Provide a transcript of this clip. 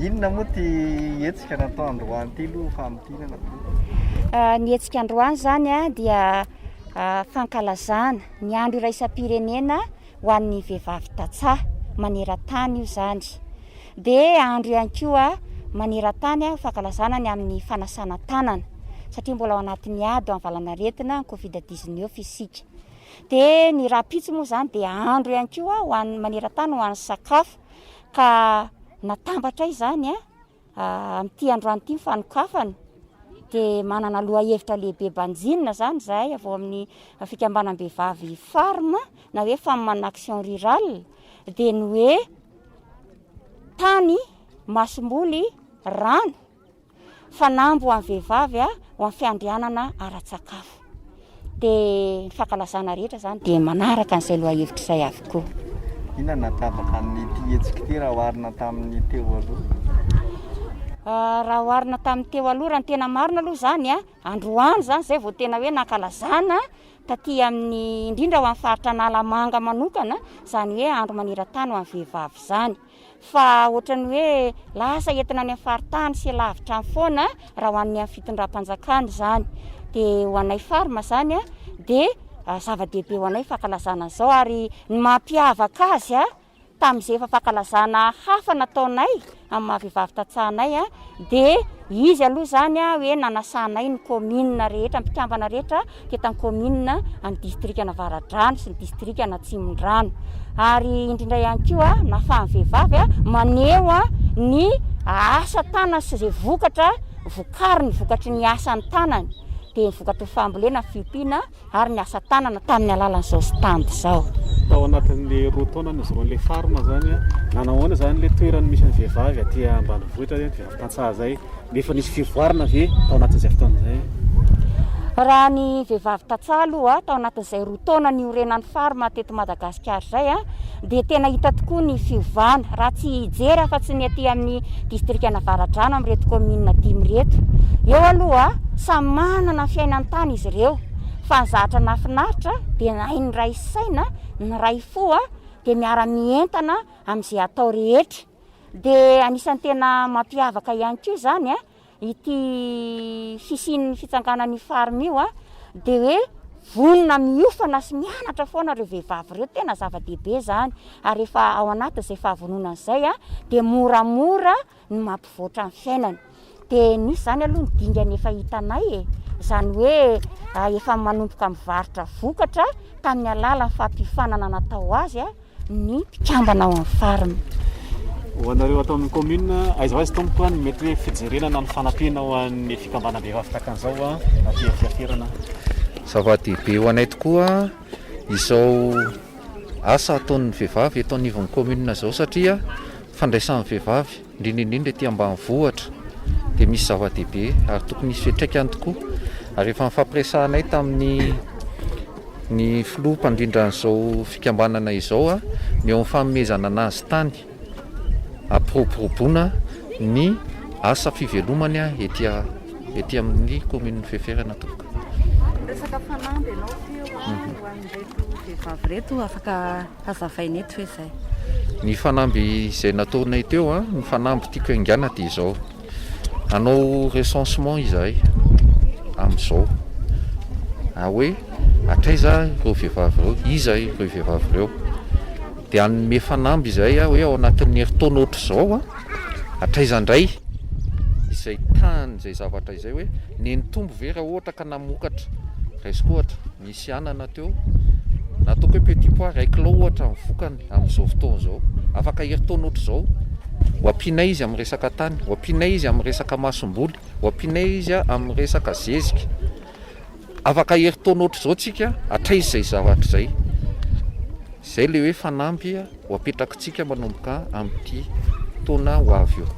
Inona moa ty hetsika natao androany ty aloha famotinana? Ny hetsika androany zany a dia fankalazana ny andro iraisam-pirenena ho an'ny vehivavy tantsaha maneran-tany io zany. Dia andro ihany koa maneran-tany fankalazana ny amin'ny fanasana tanana satria mbola ao anatin'ny ady amin'ny valanaretina Covid-19 isika. Dia ny rapitso moa zany dia andro ihany koa ho an'ny maneran-tany ho an'ny sakafo ka natambatra izany amin'ity androany ity mifanokafana dia manana loha hevitra lehibe banjinina zany zahay avy amin'ny fikambanam-behivavy farma na hoe Femme Action Rurale dia ny hoe tany, masomboly, rano fanambo amin'ny vehivavy ho amin'ny fiandrianana ara-tsakafo. Dia ny fankalazana rehetra zany dia manaraka an'izay loha hevitra izay avokoa. Inona natavaka n'ity hetsika ity raha oharina tamin'ny teo aloha? Raha oharina tamin'ny teo aloha raha ny tena marina aloha zany androany zany zay vao tena hoe nankalazana taty amin'ny indrindra ho amin'ny faritra Analamanga manokana zany hoe andro maneran-tany ho amin'ny vehivavy zany. Fa ohatran'ny hoe lasa entina any amin'ny faritany sy lavitra ny foana raha ho an'ny fitondram-panjakana zany. Dia ho anay farma zany dia zava-dehibe ho anay fankalazana izao ary ny mampiavaka azy tamin'izay efa fankalazana hafa nataonay amin'ny maha-vehivavy tantsahanay dia izy aloha zany hoe nanasanay ny commune rehetra, ny mpikambana rehetra teto amin'ny commune amin'ny distrikana Avaradrano sy ny distrikana Tsimondrano. Ary indrindra ihany koa nahafahan'ny vehivavy maneho ny asa tanana sy izay vokatra vokariny, vokatry ny asan'ny tanany. Dia vokatry ny fambolena, fiompiana ary ny asa tanana tamin'ny alalan'izao stand izao. Tao anatin'ilay roa taona nizoron'ilay farma zany nanahoana zany ilay toerany misy ny vehivavy aty ambanivohitra vehivavy tantsaha zay nefa nisy fivoarana ve tao anatin'izay fotoan'izay? Raha ny vehivavy tantsaha aloha tao anatin'izay roa taona niorenan'ny farma teto Madagasikara zay dia tena hita tokoa ny fiovana raha tsy hijery afa-tsy ny aty amin'ny distrikana Avaradrano amin'ireto commune dimy reto. Eo aloha samy manana fiainany tany izy ireo fa ny zatra nafinaritra dia ny ray saina ny ray fo dia miara-mientana amin'izay atao rehetra. Dia anisan'ny tena mampiavaka ihany koa zany ity fisian'ny fitsanganan'ny farma io dia hoe vonona miofana sy mianatra foana ireo vehivavy ireo, tena zava-dehibe zany. Ary efa ao anatin'izay fahavononana izay dia moramora ny mampivoatra ny fiainany. Dia nisy zany aloha ny dingany efa hitanay izany hoe efa manomboka mivarotra vokatra tamin'ny alalan'ny fampifanana natao azy ny mpikambana ao amin'ny farma. Ho anareo atao amin'ny commune aiza azy tomboka ny mety hoe fijerenana ny fanampiana ho an'ny fikambana-behivavy takan'izao aty fiaferana? Zava-dehibe ho anay tokoa izao asa ataon'ny vehivavy eto anivon'ny commune izao satria fandraisan'ny vehivavy indrindra ety ambanivohitra dia misy zava-dehibe ary tokony misy fiantraikany tokoa. Ary efa nifampiresahanay tamin'ny filoha mpandrindra an'izao fikambanana izao ny eo amin'ny fanomezana anazy tany ampiroboroboana ny asa fivelomany ety amin'ny commune Fiaferana tokoka. Resaka fanamby ianao teo ho an'ireto vehivavy reto afaka hazavaina eto hoe izay. Ny fanamby izay nataonay teo ny fanamby tiako haingana dia izao hanao recensement izahay amin'izao hoe atraiza ireo vehivavy ireo, iza ireo vehivavy ireo, dia hanome fanamby izay hoe ao anatin'ny heritaona ohatra izao atraiza indray izay tany izay zavatra izay hoe neny tombo ve raha ohatra ka namokatra raisiko ohatra misy anana teo nataoko hoe petit pois 1 kilo ohatra mivokany amin'izao fotoana izao, afaka heritaona ohatra izao ho ampianay izy amin'ny resaka tany, ho ampianay izy amin'ny resaka masomboly, ho ampianay izy amin'ny resaka zezika. Afaka heritaona ohatra izao tsika atraiza izay zavatra izay. Izay le hoe fanamby ho apetrakintsika manomboka amin'ity taona ho avy eo.